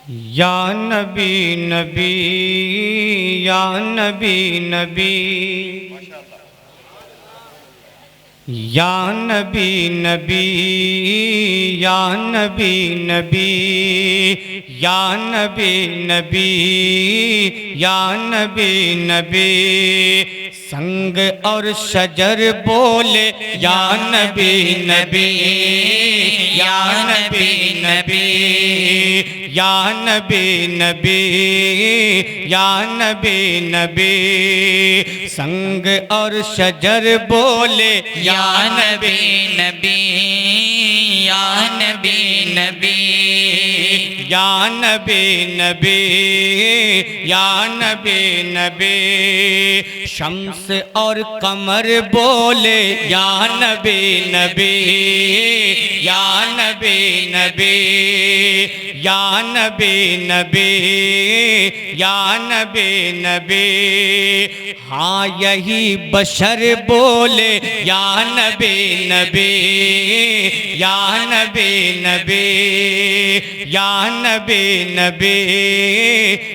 یا نبی نبی یا نبی نبی یا نبی نبی یا نبی نبی یا نبی نبی یا نبی نبی سنگ اور شجر بولے یا نبی نبی یا نبی نبی یا نبی نبی یا نبی نبی سنگ اور شجر بولے یا نبی نبی یا نبی نبی یا نبی نبی یا نبی نبی شمس اور قمر بولے یا نبی نبی یا نبی نبی یا نبی نبی یا نبی نبی ہاں یہی بشر بولے یا نبی نبی یا نبی نبی یا نبی نبی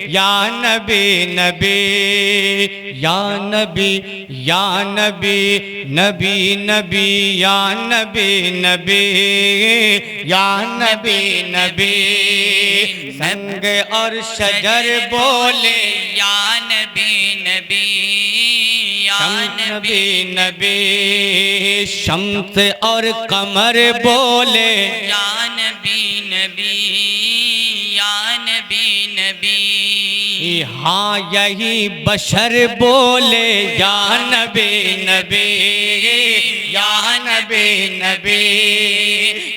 یا نبی نبی یا نبی یا نبی نبی نبی یا نبی نبی یا نبی نبی سنگ اور شجر بولے یا نبی نبی یا نبی نبی شمس اور قمر بولے یا نبی نبی یا نبی نبی ہاں یہی بشر بولے یا نبی نبی یا نبی نبی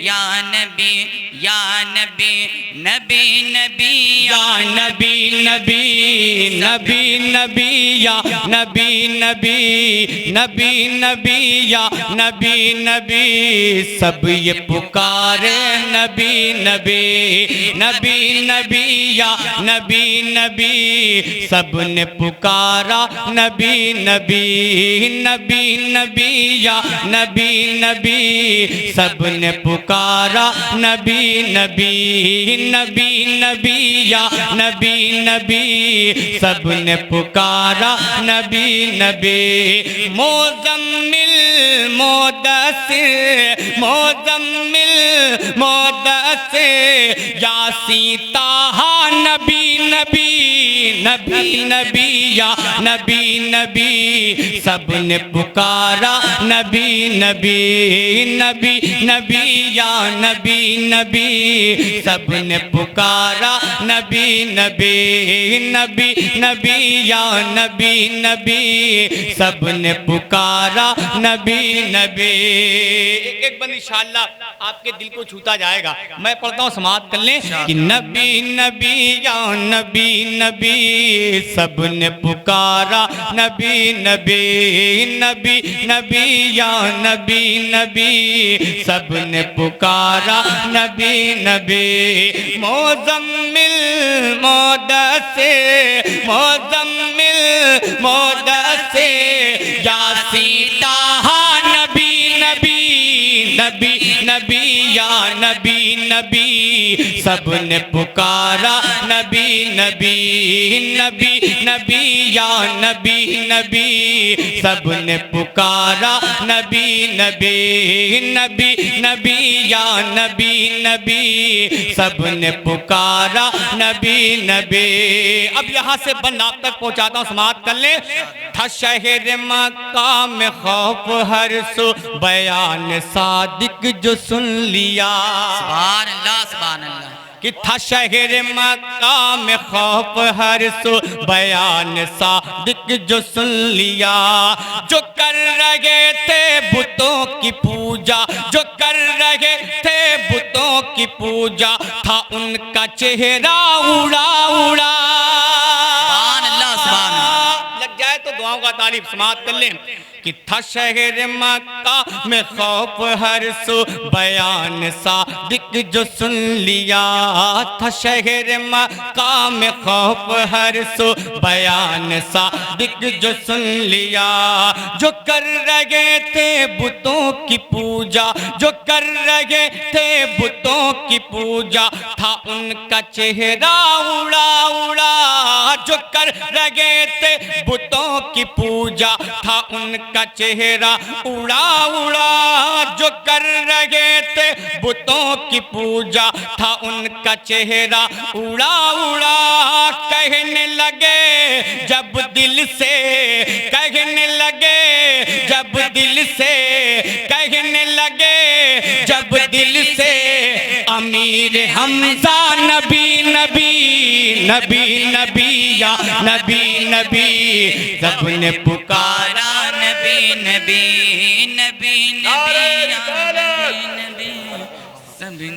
یا نبی یا نبی نبی نبی یا نبی نبی نبی نبی یا نبی نبی نبی نبی یا نبی نبی سب یہ پکارے نبی نبی نبی نبی یا نبی نبی سب نے پکارا نبی نبی نبی نبی یا نبی نبی سب نے پکارا نبی نبی نبی نبی یا نبی نبی سب نے پکارا نبی نبی مزمل مدثر مزمل مدثر یاسین طٰہٰ نبی نبی نبی نبی یا نبی نبی سب نے پکارا نبی نبی نبی نبی یا نبی نبی سب نے پکارا نبی نبی نبی نبی یا نبی نبی سب نے پکارا نبی نبی ایک بند انشاءاللہ آپ کے دل کو چھوتا جائے گا میں پڑھتا ہوں سماعت کر لیں کہ نبی نبی یا نبی نبی سب نے پکارا نبی نبی نبی نبی یا نبی نبی سب نے پکارا نبی نبی مزمل مدثر مزمل مدثر یاسین طٰہٰ نبی نبی نبی نبی یا نبی نبی سب نے پکارا نبی نبی نبی نبی یا نبی نبی سب نے پکارا نبی نبی نبی نبی یا نبی نبی سب نے پکارا نبی نبی اب یہاں سے بند آپ تک پہنچاتا ہوں سماعت کر لیں تھا شہر مکہ میں خوف ہر سو بیان صادق جو سن لیا سبحان اللہ سبحان اللہ کہ تھا شہر مکہ میں خوف ہر سو بیان صادق جو سن لیا جو کر رہے تھے بتوں کی پوجا جو کر رہے تھے بتوں کی پوجا تھا ان کا چہرہ اڑا اڑا سبحان اللہ سبحان اللہ لگ جائے تو دعاؤں کا تعریف سماعت کر لیں کہ تھا شہر مکہ میں خوف ہر سو بیان صادق جو سن لیا تھا شہر مکہ میں خوف ہر سو بیان صادق جو سن لیا جو کر رہے تھے بتوں کی پوجا جو کر رہے تھے بتوں کی پوجا تھا ان کا چہرہ اڑا اڑا جو کر رہے تھے بتوں کی پوجا تھا ان کا چہرہ اڑا اڑا جو کر رہے تھے بتوں کی پوجا تھا ان کا چہرہ اڑا اڑا کہنے لگے جب دل سے کہنے لگے جب دل سے کہنے لگے جب دل سے امیر حمزہ نبی نبی نبی نبی یا نبی نبی سب نے پکارا نبی نبی نبی نبی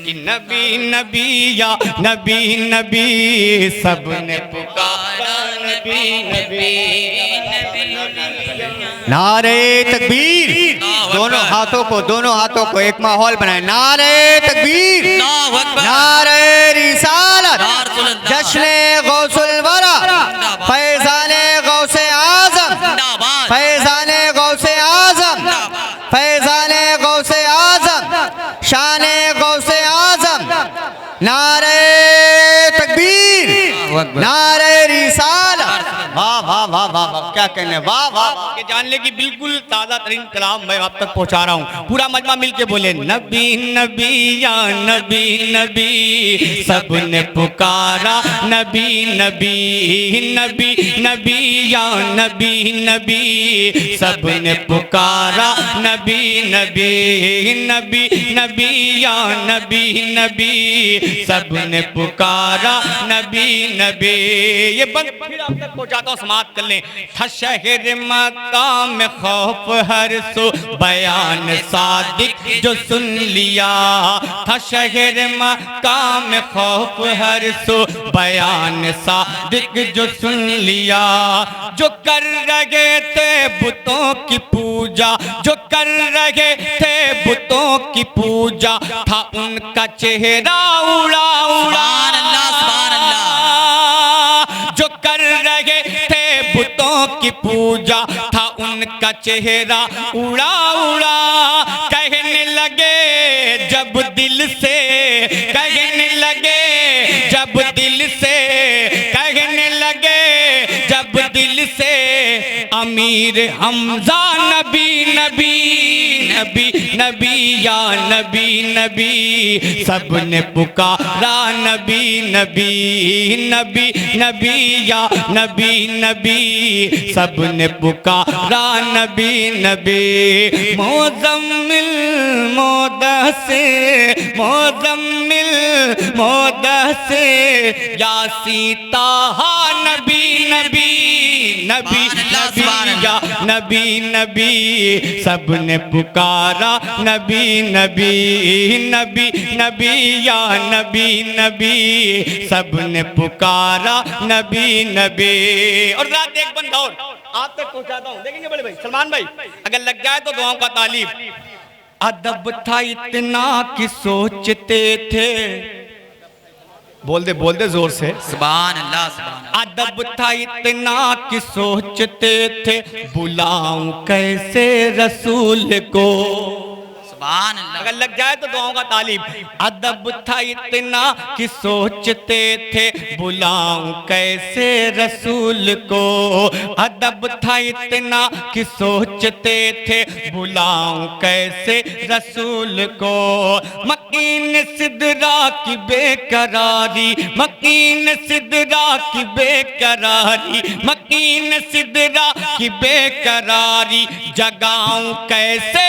کہ نبی نبی یا نبی نبی سب نے پکارا نبی نبی نعرہ تکبیر دونوں ہاتھوں کو ایک ماحول بنائیں نعرہ تکبیر نعرہ رسالت جشن غوث الورا فیضان غوث اعظم فیضان غوث اعظم فیضان غوث اعظم شان غوث اعظم نعرہ تکبیر نعرہ رسالت واہ واہ واہ واہ واہ کیا کہنے واہ واہ کہ جان لے کہ بالکل تازہ ترین کلام میں آپ تک پہنچا رہا ہوں پورا مجمع مل کے بولے نبی نبی یا نبی نبی سب نے پکارا نبی نبی نبی نبی یا نبی نبی سب نے پکارا نبی نبی نبی نبی یا نبی نبی سب نے پکارا نبی نبی یہ بند پھر آپ تک پہنچاتا ہوں سماعت کر لیں تھا شہر مکہ میں خوف ہر سو بیان صادق جو سن لیا تھا شہر مکہ میں خوف ہر سو بیان صادق جو سن لیا جو کر رہے تھے بتوں کی پوجا جو کر رہے تھے بتوں کی پوجا تھا ان کا چہرہ اڑا اڑا جو کر رہے تھے بتوں کی پوجا تھا ان کا چہرہ اڑا اڑا کہنے لگے جب دل سے کہنے لگے جب دل سے کہنے لگے جب دل سے امیر حمزہ نبی نبی نبی نبی یا نبی نبی سب نے پکارا نبی نبی نبی نبی یا نبی نبی سب نے پکارا نبی نبی مزمل مدثر مزمل مدثر یاسین طٰہٰ نبی نبی نبی نبی یا نبی نبی سب نے پکارا نبی نبی نبی نبی یا نبی نبی سب نے پکارا نبی نبی اور رات ایک بندہ اور آپ تک پہنچاتا ہوں دیکھیں گے بڑے بھائی سلمان بھائی اگر لگ جائے تو دعاؤں کا تعلیب ادب تھا اتنا کہ سوچتے تھے بول دے زور سے سبحان اللہ سبحان اللہ ادب تھا اتنا کہ سوچتے تھے بلاؤں کیسے رسول کو سبحان اللہ اگر لگ جائے تو دعاؤں کا تعلیب ادب تھا اتنا کہ سوچتے تھے بلاؤں کیسے رسول کو ادب تھا اتنا کہ سوچتے تھے بلاؤں کیسے رسول کو مکین صدرا کی بے قراری مکین صدرا کی بے قراری مکین صدرا کی بے قراری جگاؤں کیسے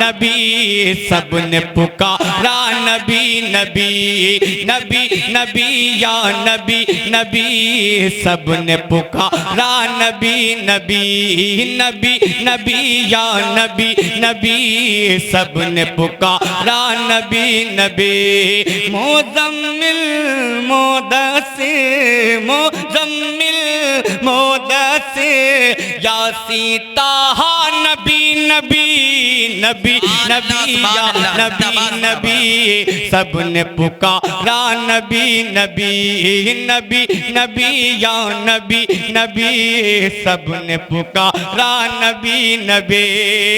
نبی سب نے پکارا نبی نبی نبی نبی یا نبی نبی سب نے پکارا نبی نبی نبی نبی یا نبی نبی سب نے پکارا نبی نبی مزمل مدثر مزمل مدثر یاسین طٰہٰ نبی نبی نبی نبی یا نبی نبی سب نے پکارا نبی نبی نبی نبی یا نبی نبی سب نے پکارا نبی نبی.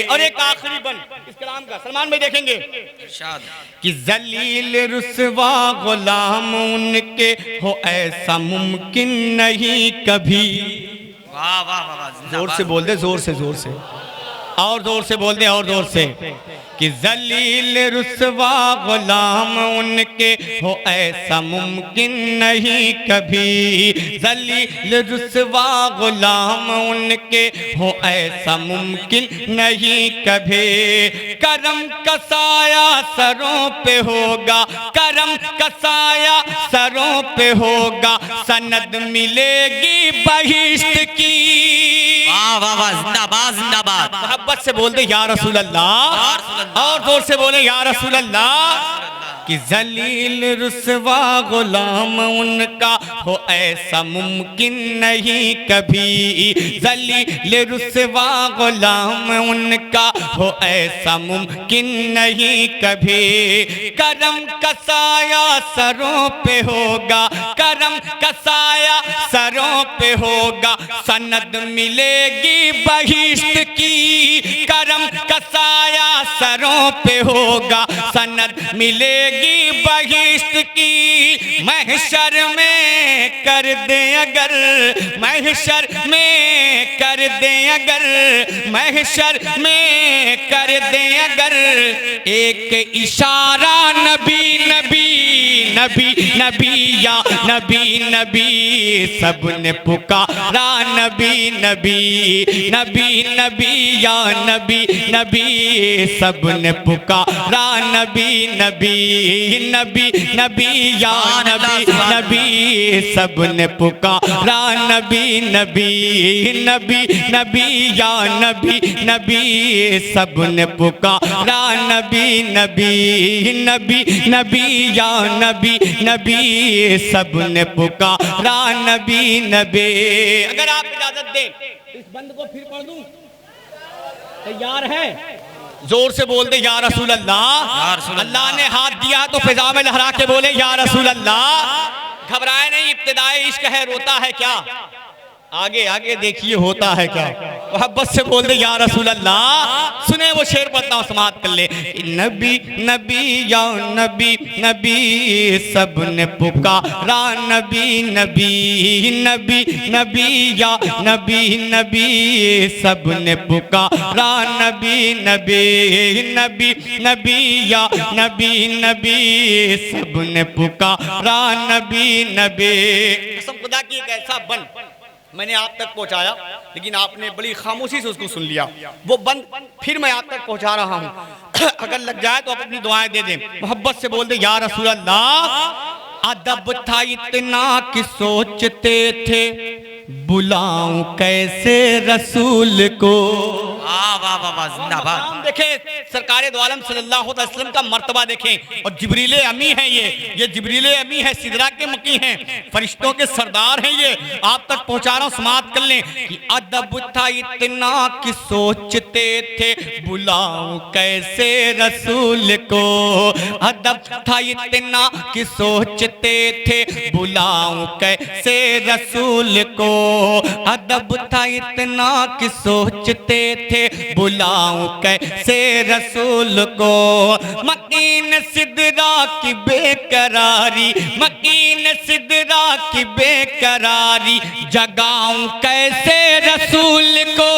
اور ایک آخری بن اس کلام کا سلمان بھائی دیکھیں گے کہ ذلیل رسوا غلام ان کے ہو ایسا ممکن نہیں کبھی. واہ واہ واہ، زور سے بول دے، زور سے زور سے اور زور سے بول دیں، اور زور سے کہ ذلیل رسوا غلام ان کے ہو ایسا ممکن نہیں کبھی. ذلیل رسوا غلام ان کے ہو ایسا ممکن نہیں کبھی. کرم کا سایہ سروں پہ ہوگا، کرم کا سایہ سروں پہ ہوگا، سند ملے گی بہشت کی. واہ واہ واہ، زندہ باد زندہ باد. محبت سے بول دے یا رسول اللہ، اور زور سے بولے یا رسول اللہ. کہ ذلیل رسوا غلام ان کا ہو ایسا ممکن نہیں کبھی. ذلیل رسوا غلام ان کا ہو ایسا ممکن نہیں کبھی. کرم کا سایہ سروں پہ ہوگا، کرم کا سایہ سروں پہ ہوگا، سند ملے گی بہشت کی. کرم کا سایہ سروں پہ ہوگا، سند ملے گی بہشت کی. محشر میں کر دیں اگر، محشر میں کر دیں اگر، محشر میں کر دیں اگر ایک اشارہ نبی نبی نبی نبی یا نبی نبی سب نے پکارا نبی نبی نبی نبی یا نبی نبی سب نے پکارا نبی نبی نبی نبی یا نبی نبی سب نے پکارا نبی نبی نبی نبی یا نبی نبی سب نے پکارا نبی نبی نبی نبی یا نبی نبی سب نے پکارا نبی نبی. اگر آپ اجازت دیں اس بند کو پھر پڑھ دوں، تیار ہے؟ زور سے بول دے یا رسول اللہ. اللہ نے ہاتھ دیا تو فضا میں لہرا کے بولے یا رسول اللہ. گھبرائے نہیں، ابتدائی عشق ہے، روتا ہے کیا؟ آگے آگے دیکھیے ہوتا ہے کیا. محبت سے بول دے یا رسول اللہ. سنیں وہ شعر پڑھتا ہوں، سماعت کر لے. نبی نبی یا نبی نبی سب نے پکارا نبی نبی نبی نبی یا نبی نبی سب نے پکارا نبی نبی نبی نبی یا نبی نبی سب نے پکارا نبی نبی. قسم خدا کی ایک ایسا بن میں نے آپ تک پہنچایا، لیکن آپ نے بڑی خاموشی سے اس کو سن لیا. وہ بند پھر میں آپ تک پہنچا رہا ہوں. اگر لگ جائے تو آپ اپنی دعائیں دے دیں. محبت سے بول دیں یا رسول اللہ. ادب تھا اتنا کہ سوچتے تھے بلاؤں کیسے رسول کو. واہ واہ واہ واہ، زندہ باد. دیکھیں سرکار دو عالم صلی اللہ علیہ وسلم کا مرتبہ دیکھیں. اور جبریل امی ہیں، یہ جبریل امی ہے، سدرہ کے مکی ہیں، فرشتوں کے سردار ہیں. یہ آپ تک پہنچا رہا ہوں، سماعت کر لیں. کہ ادب تھا اتنا کہ سوچتے تھے بلاؤں کیسے رسول کو. ادب تھا اتنا کہ سوچتے تھے بلاؤں کیسے رسول کو. ادب تھا اتنا کہ سوچتے تھے بلاؤں کیسے رسول کو. مکین سدرہ کی بے قراری، مکین سدرہ کی بے قراری جگاؤں کیسے رسول کو.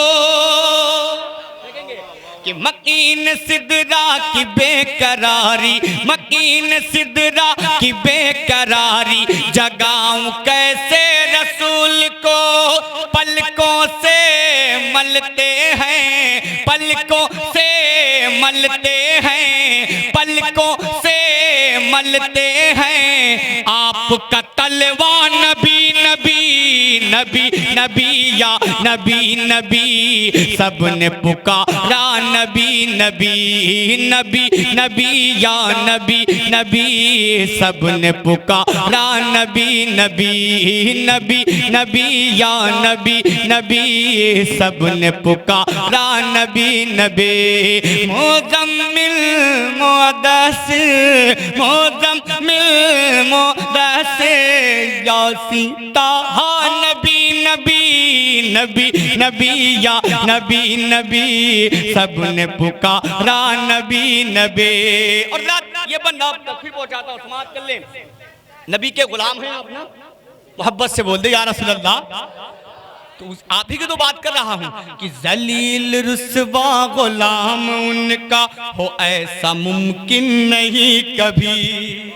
کہ مکین سدرہ کی بے قراری، مکین سدرہ کی بے قراری جگاؤں کیسے رسول کو. پلکوں سے ملتے ہیں، پلکوں سے ملتے ہیں پلکوں سے ملتے ہیں آپ کا تلوا نبی نبی نبی نبی یا نبی نبی سب نے پکارا نبی نبی نبی نبی یا نبی نبی سب نے پکارا نبی نبی نبی نبی یا نبی نبی سب نے پکارا نبی نبی مزمل مدثر مزمل مدثر یاسین طٰہٰ نبی نبی نبی نبی یا نبی نبی سب نے پکارا نبی نبی۔ اور رات یہ بندہ آپ تک پہنچاتا ہوں، سماعت کر لیں، نبی کے غلام ہیں آپ نا، محبت سے بول دے یا رسول اللہ، تو آپ ہی کی تو بات کر رہا ہوں کہ ذلیل رسوا غلام ان کا ہو ایسا ممکن نہیں کبھی،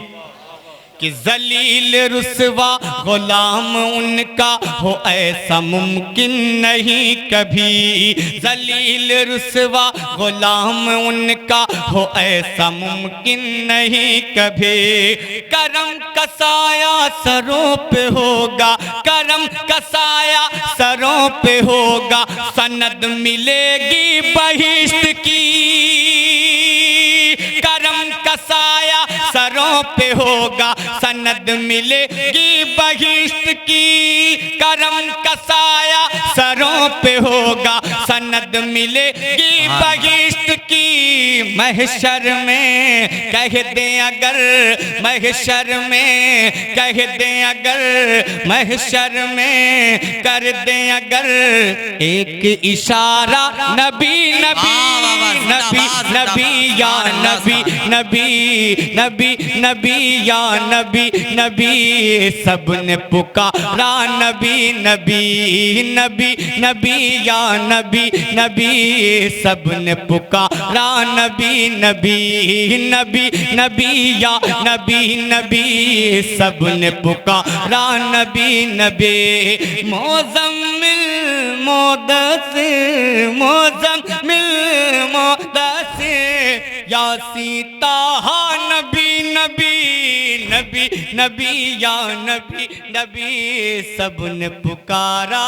کہ ذلیل رسوا غلام ان کا ہو ایسا ممکن نہیں کبھی، ذلیل رسوا غلام ان کا ہو ایسا ممکن نہیں کبھی۔ کرم کا سایہ سروں پہ ہوگا، کرم کا سایہ سروں پہ ہوگا، سند ملے گی بہشت کی، کرم کا سایہ سروں پہ ہوگا، سند ملے گی بہشت کی، کرم کا سایہ سروں پہ ہوگا، سند ملے گی بہشت کی۔ محشر میں کہہ دیں اگر، محشر میں کہہ دیں اگر، محشر میں کر دیں اگر ایک اشارہ نبی نبی نبی نبی یا نبی نبی نبی نبی یا نبی نبی سب نے پکارا نبی نبی نبی نبی یا نبی نبی سب نے پکارا نبی نبی نبی نبی یا نبی نبی سب نے پکارا نبی نبی۔ مزمل مدثر مزمل مدثر یاسین طٰہٰ نبی نبی نبی نبی یا نبی نبی سب نے پکارا